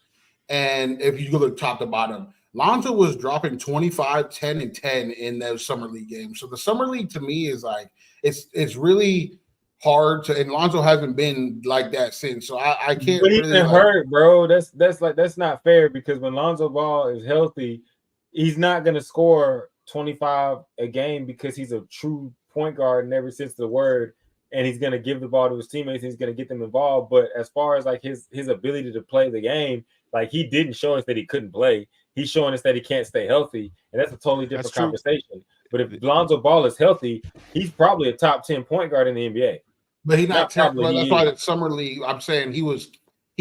And if you go look top to bottom, Lonzo was dropping 25, 10, and 10 in those summer league games. So the summer league to me is like it's really hard to, and Lonzo hasn't been like that since. So I can't. But he's been hurt, bro. That's not fair because when Lonzo Ball is healthy, he's not going to score 25 a game because he's a true point guard in every sense of the word, and he's going to give the ball to his teammates. And he's going to get them involved. But as far as like his ability to play the game, like he didn't show us that he couldn't play. He's showing us that he can't stay healthy, and that's a totally different conversation. But if Lonzo Ball is healthy, he's probably a top 10 point guard in the NBA. But he's not top. That's why the summer league. I'm saying he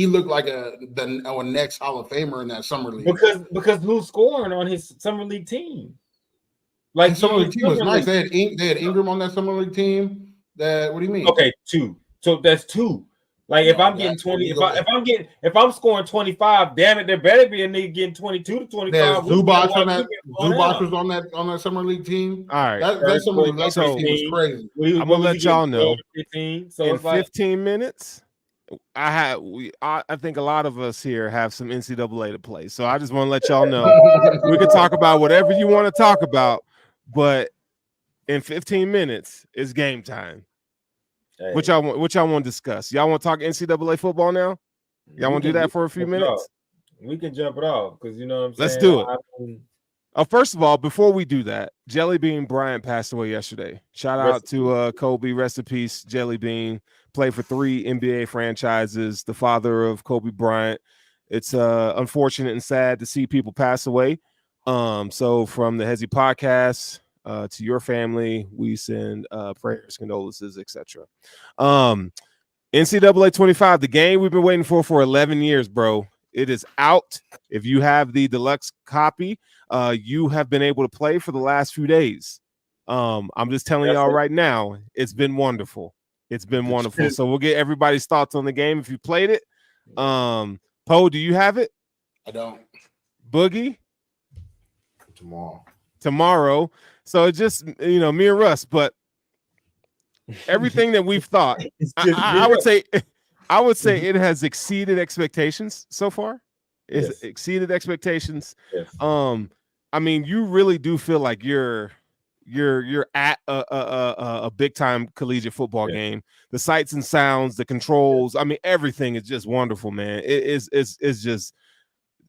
looked like a next Hall of Famer in that summer league. Because who's scoring on his summer league team? Like the summer league team was nice. They had Ingram on that summer league team. What do you mean? Okay, 2. So that's 2. Like if I'm getting 20, if I'm scoring 25, damn it, there better be a nigga getting 22 to 25. Zubac on that. Zubac was on that summer league team. All right, that summer league team was crazy. I'm gonna let y'all know. 15, so in it's like 15 minutes. I think a lot of us here have some NCAA to play. So I just want to let y'all know we can talk about whatever you want to talk about, but in 15 minutes it's game time. Hey, What y'all want to discuss? Y'all want to talk NCAA football now? Y'all want to do that for a few minutes? We can jump it off because you know what I'm saying. Let's do it. First of all, before we do that, Jelly Bean Bryant passed away yesterday. Shout out to Kobe. Rest in peace, Jelly Bean. Played for 3 NBA franchises. The father of Kobe Bryant. It's unfortunate and sad to see people pass away. So from the Hesi podcast to your family, we send prayers, condolences, etc. NCAA 25, the game we've been waiting for 11 years, bro. It is out. If you have the deluxe copy, you have been able to play for the last few days. I'm just telling y'all right now, it's been wonderful. It's been wonderful. So we'll get everybody's thoughts on the game if you played it. Poe, do you have it? I don't. Boogie? Tomorrow. So it's just, me and Russ, but everything that we've thought, I would say it has exceeded expectations so far. It's exceeded expectations. Yes. I mean, you really do feel like you're at a big time collegiate football game. The sights and sounds, the controls. I mean, everything is just wonderful, man. It's just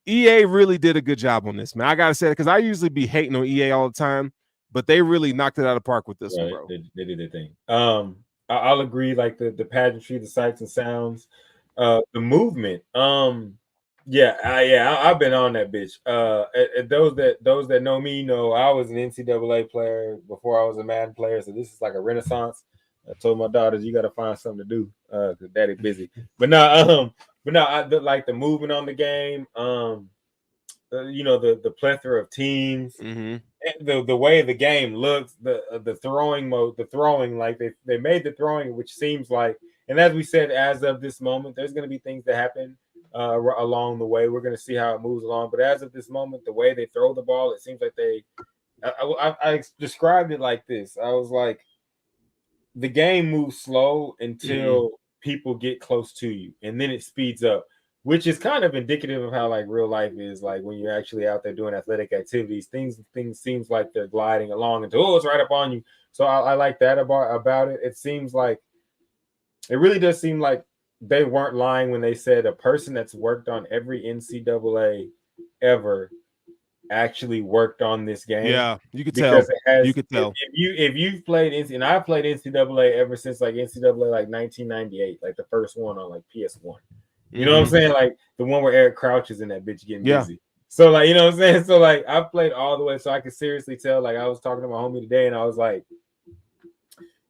EA really did a good job on this, man. I gotta say it because I usually be hating on EA all the time, but they really knocked it out of the park with this one, bro. They did their thing. I'll agree. Like the pageantry, the sights and sounds, the movement. I've been on that bitch. Those that know me know I was an NCAA player before I was a Madden player, so this is like a renaissance. I told my daughters, you got to find something to do because daddy busy. But no, I like the movement on the game. The plethora of teams, the way the game looks, the throwing mode, like they made the throwing, which seems like, and as we said, as of this moment, there's going to be things that happen along the way. We're going to see how it moves along, but as of this moment, the way they throw the ball, it seems like I described it like this. I was like, the game moves slow until people get close to you, and then it speeds up, which is kind of indicative of how like real life is. Like when you're actually out there doing athletic activities, things seems like they're gliding along until it's right up on you. So I like that about it. It seems like it really does seem like they weren't lying when they said a person that's worked on every NCAA ever actually worked on this game. Yeah, you could tell. You could tell. If you've played and I've played NCAA ever since like NCAA like 1998, like the first one on like PS1. You know what I'm saying? Like the one where Eric Crouch is in that bitch getting busy. So like, you know what I'm saying? So like I've played all the way, so I can seriously tell. Like I was talking to my homie today, and I was like,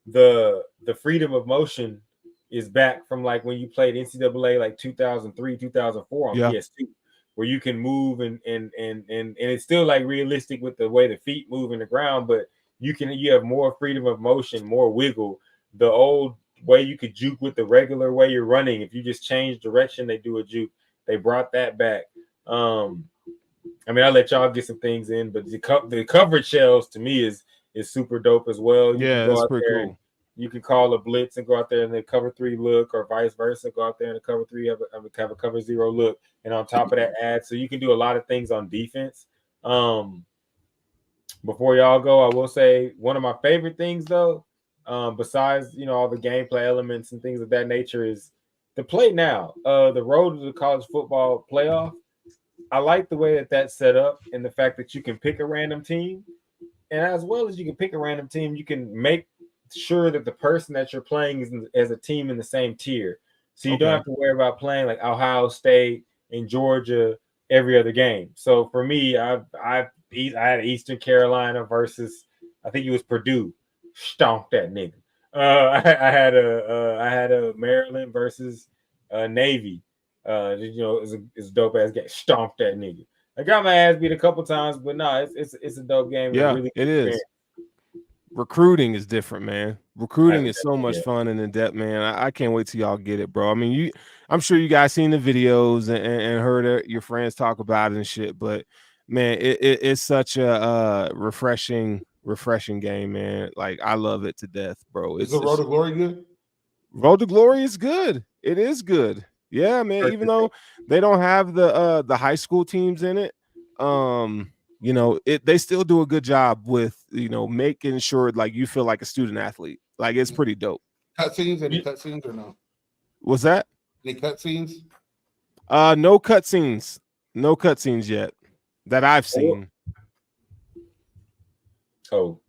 the freedom of motion is back from like when you played NCAA like 2003, 2004 on PS2. Where you can move and it's still like realistic with the way the feet move in the ground, but you have more freedom of motion, more wiggle. The old way you could juke with the regular way you're running, if you just change direction, they do a juke. They brought that back. I mean, I'll let y'all get some things in, but the coverage shells to me is super dope as well. You can go that's out pretty there cool. You can call a blitz and go out there and the cover 3 look, or vice versa. Go out there and the cover 3 have a cover 0 look, and on top of that, add. So you can do a lot of things on defense. Before y'all go, I will say one of my favorite things though, besides all the gameplay elements and things of that nature, is the play now. The road to the college football playoff. I like the way that's set up, and the fact that you can pick a random team, and as well as you can pick a random team, you can make sure that the person that you're playing is as a team in the same tier, so you don't have to worry about playing like Ohio State and Georgia every other game. So for me, I had Eastern Carolina versus, I think it was Purdue, stomped that nigga. I had a Maryland versus Navy. It's a dope ass game. Stomped that nigga. I got my ass beat a couple times, but it's a dope game. Yeah, really it is. Recruiting is different, man. Recruiting is so much fun and in depth, man. I can't wait till y'all get it, bro. I mean, I'm sure you guys seen the videos and heard your friends talk about it and shit. But man, it's such a refreshing game, man. Like I love it to death, bro. Is the Road to Glory good? Road to Glory is good. It is good. Yeah, man. Even though they don't have the high school teams in it, they still do a good job with making sure like you feel like a student athlete. Like it's pretty dope. Cutscenes? Any cutscenes or no? What's that? Any cutscenes? No cutscenes. No cutscenes yet that I've seen. Oh.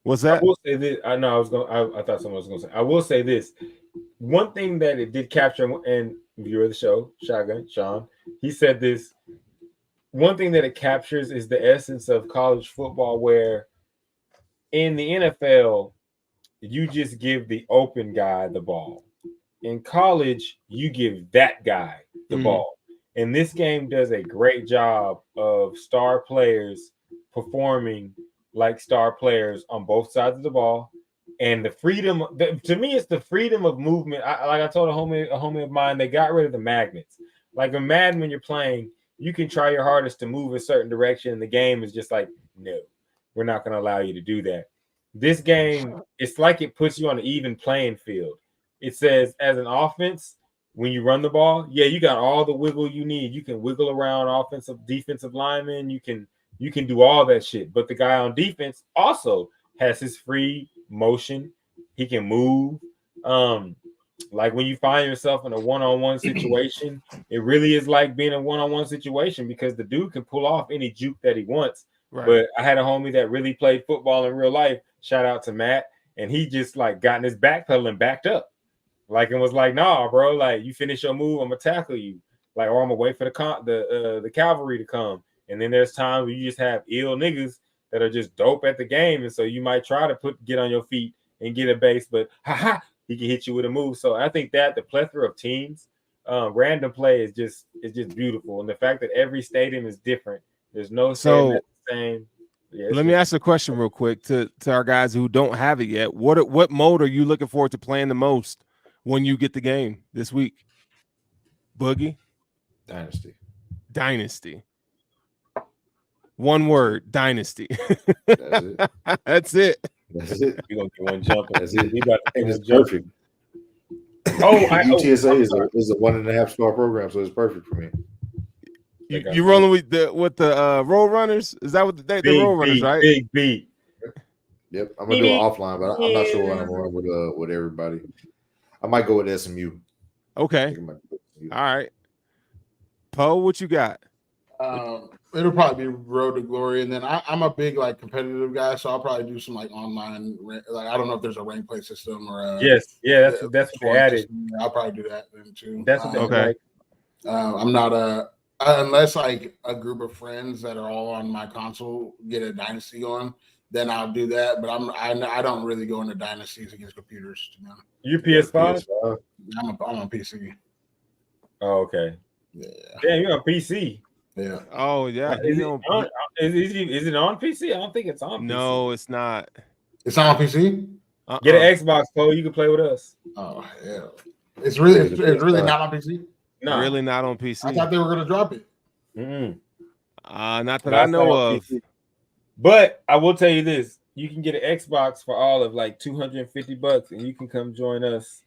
What's that? I will say this. I know I thought someone was gonna say. I will say this. One thing that it did capture, and viewer of the show, Shotgun, Sean, he said this. One thing that it captures is the essence of college football, where in the NFL, you just give the open guy the ball. In college, you give that guy the ball. And this game does a great job of star players performing like star players on both sides of the ball, and the freedom. To me, it's the freedom of movement. I told a homie of mine, they got rid of the magnets. Like in Madden, when you're playing, you can try your hardest to move a certain direction, and the game is just like, no, we're not going to allow you to do that. This game, it's like it puts you on an even playing field. It says, as an offense, when you run the ball, yeah, you got all the wiggle you need. You can wiggle around defensive linemen. You can do all that shit. But the guy on defense also has his free motion. He can move. Like when you find yourself in a one-on-one situation, it really is like being in a one-on-one situation because the dude can pull off any juke that he wants. Right. But I had a homie that really played football in real life. Shout out to Matt. And he just like got in his backpedal and backed up. Like and was like, nah, bro, like you finish your move, I'm gonna tackle you. Like, or I'm gonna wait for the cavalry to come. And then there's times where you just have ill niggas that are just dope at the game. And so you might try to get on your feet and get a base, but he can hit you with a move. So I think that the plethora of teams, random play is just beautiful. And the fact that every stadium is different, there's no saying that's the same. Yeah, let me ask a question real quick to our guys who don't have it yet. What mode are you looking forward to playing the most when you get the game this week? Boogie? Dynasty. One word, dynasty. That's it. You're gonna get one jump. That's it. We about to it's perfect. UTSA is a 1.5 star program, so it's perfect for me. You rolling with the road runners? Is that what the road runners, right? Big beat. Yep, I'm gonna do it offline, but I'm not sure what I'm going with everybody. I might go with SMU. Okay. All right. Poe, what you got? It'll probably be Road to Glory, and then I'm a big like competitive guy, so I'll probably do some like online. Like I don't know if there's a rank play system or that's what they added. I'll probably do that then too. That's what okay. I'm not unless like a group of friends that are all on my console get a dynasty going, then I'll do that. But I don't really go into dynasties against computers. To be honest. You PS5? I'm on PC. Oh, okay. Yeah. Damn, you're on PC. Yeah. Oh yeah. Is it on PC? I don't think it's on PC. No, it's not. It's not on PC? Get an Xbox, Poe. You can play with us. Oh hell. It's really not on PC? No. Really not on PC. I thought they were gonna drop it. Not that I know of. PC. But I will tell you this: you can get an Xbox for all of like $250, and you can come join us.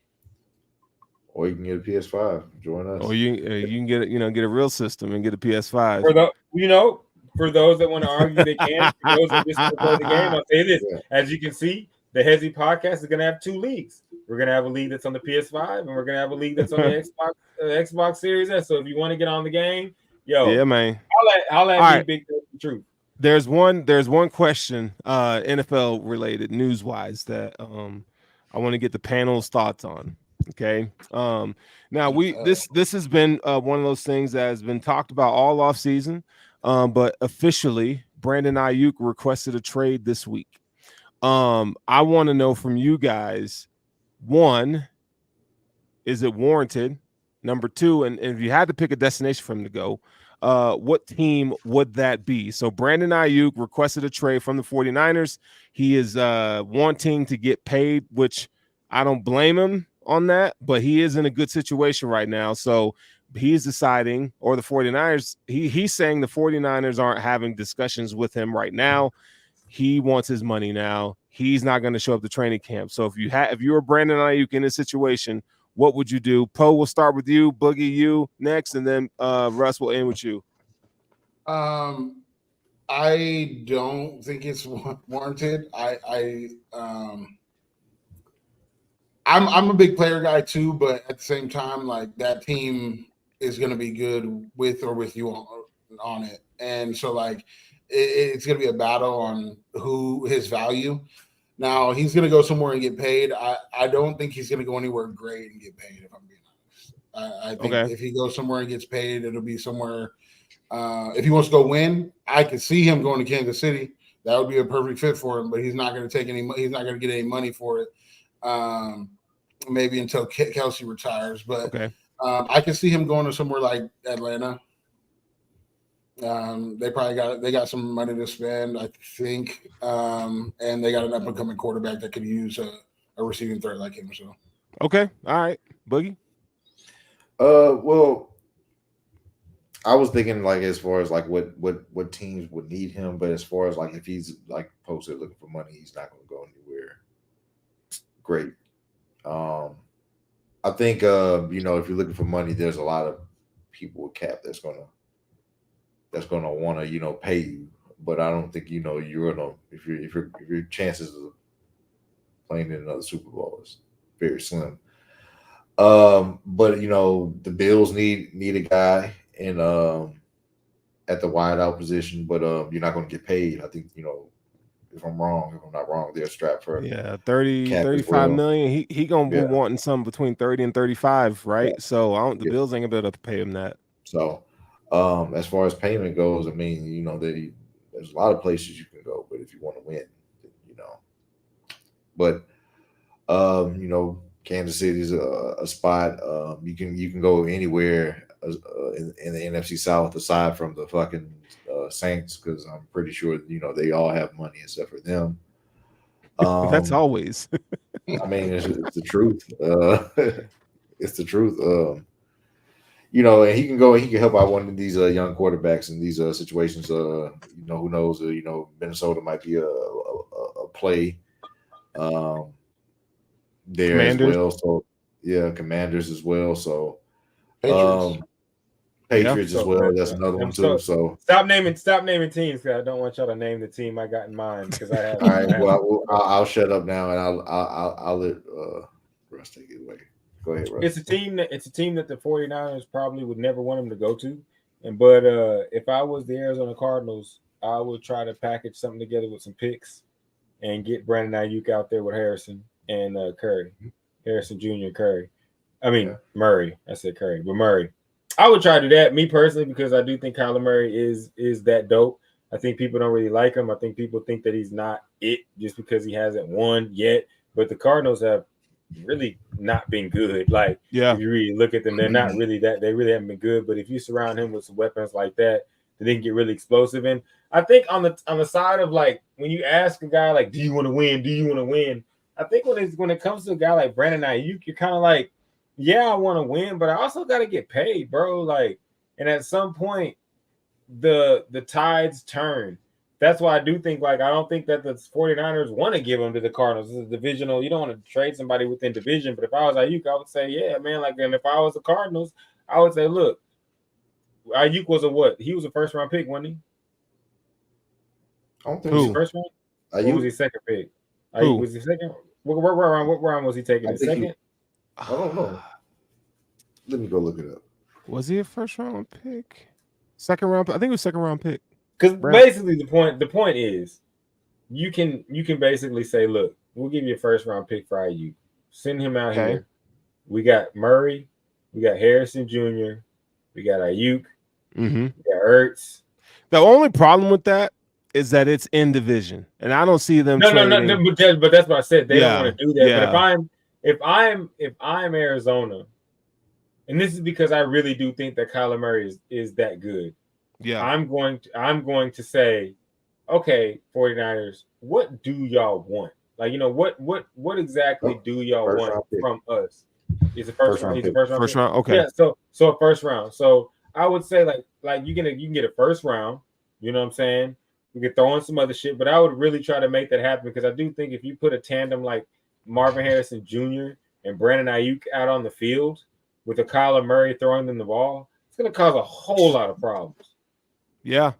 Or you can get a PS5. Join us. Or you can get a real system and get a PS5. For those that want to argue, they can. For those that just want to play the game, I'll say this: as you can see, the Hesi podcast is going to have 2 leagues. We're going to have a league that's on the PS5, and we're going to have a league that's on the Xbox Series S. So if you want to get on the game, yeah, man, I'll let Big Truth. There's one question, NFL related, news wise, that I want to get the panel's thoughts on. Okay. Now this has been one of those things that has been talked about all off season, but officially Brandon Ayuk requested a trade this week. I want to know from you guys, 1, is it warranted? Number 2, and if you had to pick a destination for him to go, what team would that be? So Brandon Ayuk requested a trade from the 49ers. He is wanting to get paid, which I don't blame him on that, but he is in a good situation right now. So he's deciding, or the 49ers, he's saying the 49ers aren't having discussions with him right now. He wants his money now. he's not going to show up to training camp. So if you were Brandon Ayuk in this situation, what would you do? Poe, will start with you, Boogie, you next, and then Russ will end with you. I don't think it's warranted. I'm a big player guy too, but at the same time, like that team is going to be good with or with you on it, and so like it's going to be a battle on who his value. Now he's going to go somewhere and get paid. I don't think he's going to go anywhere great and get paid. If I'm being honest, I think if he goes somewhere and gets paid, it'll be somewhere. If he wants to go win, I could see him going to Kansas City. That would be a perfect fit for him. But he's not going to take any. He's not going to get any money for it. Maybe until Kelsey retires. But I can see him going to somewhere like Atlanta. They got some money to spend, I think, and they got an up and coming quarterback that could use a receiving threat like him. So all right, Boogie. Well, I was thinking like as far as like what teams would need him, but as far as like if he's like posted looking for money, he's not going to go anywhere great. I think if you're looking for money, there's a lot of people with cap that's gonna want to pay you, but I don't think you're gonna if your chances of playing in another Super Bowl is very slim. But the Bills need a guy in at the wideout position, but you're not going to get paid. I think if I'm not wrong, they're strapped for 35 million. He gonna be wanting something between 30 and 35, right? Yeah. So the Bills ain't gonna be able to pay him that. So as far as payment goes, I mean, there's a lot of places you can go, but if you want to win, but Kansas City is a spot. You can go anywhere in the NFC South aside from the fucking Saints, because I'm pretty sure they all have money except for them. That's always. I mean, it's the truth. It's the truth. And he can go and he can help out one of these young quarterbacks in these situations. Who knows? Minnesota might be a play there Commanders. As well. So Commanders as well. So Patriots as well. That's another one too. So stop naming teams, because I don't want y'all to name the team I got in mind, because I have. All right. Well, I'll shut up now, and I'll let Russ take it away. Go ahead, Russ. It's a team that the 49ers probably would never want him to go to. But if I was the Arizona Cardinals, I would try to package something together with some picks and get Brandon Ayuk out there with Harrison and Curry. Harrison Jr. Curry. I mean, Murray. I said Curry, but Murray. I would try to do that, me personally, because I do think Kyler Murray is that dope. I think people don't really like him. I think people think that he's not it just because he hasn't won yet. But the Cardinals have really not been good. Like, if you really look at them, they're not really that. They really haven't been good. But if you surround him with some weapons like that, they can get really explosive. And I think on the side of, like, when you ask a guy like, "Do you want to win? Do you want to win?" I think when it comes to a guy like Brandon Ayuk, you're kind of like, yeah, I want to win, but I also got to get paid, bro. Like, and at some point, the tides turn. That's why I do think, like, I don't think that the 49ers want to give him to the Cardinals. This is divisional. You don't want to trade somebody within division. But if I was Ayuk, I would say, yeah, man. Like, and if I was the Cardinals, I would say, look, Ayuk was a what? He was a first round pick, wasn't he? I don't think he was first round. Ayuk was his second pick? Ayuk was he second? What round was he taking? His second? I don't know. Let me go look it up. Was he a first round pick? Second round? I think it was second round pick. Because basically the point is, you can basically say, look, we'll give you a first round pick for Ayuk. Send him out here. We got Murray, we got Harrison Jr., we got Ayuk, we got Ertz. The only problem with that is that it's in division, and I don't see them. No. But that's what I said. They don't want to do that. Yeah. But if I'm Arizona, and this is because I really do think that Kyler Murray is that good. Yeah, I'm going to say, okay, 49ers, what do y'all want? Like, what exactly do y'all want from us? Is it first round? First round. Okay. Yeah. So a first round. So I would say like you can get a first round. You know what I'm saying? We could throw in some other shit, but I would really try to make that happen because I do think if you put a tandem like Marvin Harrison Jr. and Brandon Ayuk out on the field with a Kyler Murray throwing them the ball, it's going to cause a whole lot of problems. Yeah,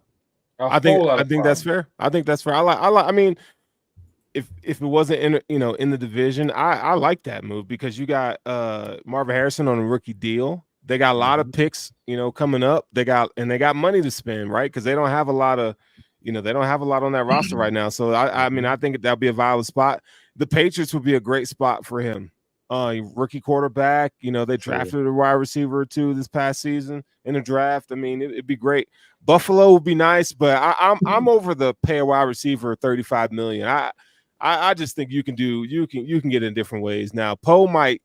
I think that's fair. I think that's fair. I mean, if it wasn't in the division, I like that move because you got Marvin Harrison on a rookie deal. They got a lot of picks, coming up. They got money to spend, right? Because they don't have a lot of, they don't have a lot on that roster right now. So I mean, I think that'll be a viable spot. The Patriots would be a great spot for him. Rookie quarterback. They drafted a wide receiver or two this past season in the draft. I mean, it'd be great. Buffalo would be nice, but I'm over the pay a wide receiver $35 million. I just think you can get it in different ways. Now Poe might,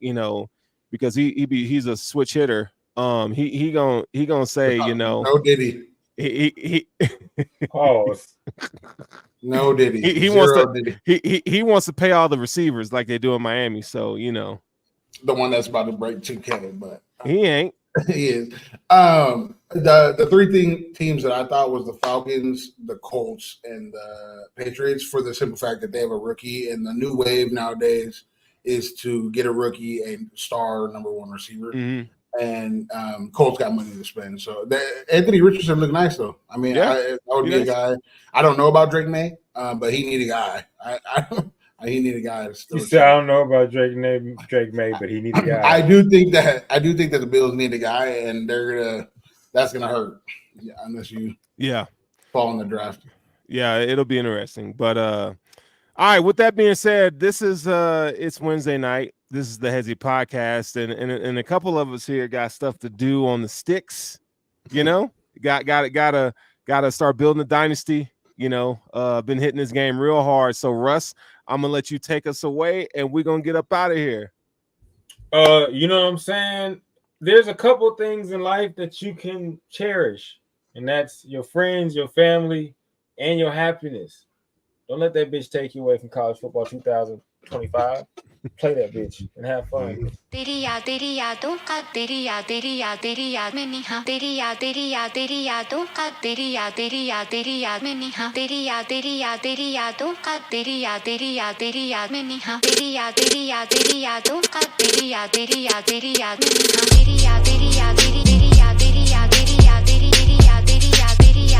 because he's a switch hitter. He gonna say, no Diddy. He pause. No Diddy. He wants to he wants to pay all the receivers like they do in Miami. So the one that's about to break 2K, but he ain't. He is. The three teams that I thought was the Falcons, the Colts, and the Patriots for the simple fact that they have a rookie, and the new wave nowadays is to get a rookie and star number one receiver. Mm-hmm. And Colts got money to spend. So Anthony Richardson looked nice though. I mean, I would be a guy. I don't know about Drake May, but he need a guy. He need a guy. You said I don't know about Drake May, but he need a guy. I do think that the Bills need a guy, and that's gonna hurt. Yeah, unless you fall in the draft. Yeah, it'll be interesting. But all right. With that being said, this is it's Wednesday night. This is the Hesi podcast, and a couple of us here got stuff to do on the sticks. Gotta start building a dynasty. Been hitting this game real hard. So Russ, I'm gonna let you take us away, and we're gonna get up out of here. You know what I'm saying? There's a couple things in life that you can cherish, and that's your friends, your family, and your happiness. Don't let that bitch take you away from college football 2025. Play that bitch and have fun. तेरी यादों का तेरी याद में निहा तेरी यादों का तेरी याद में निहा तेरी यादों का तेरी याद में निहा तेरी यादों का तेरी याद में निहा तेरी याद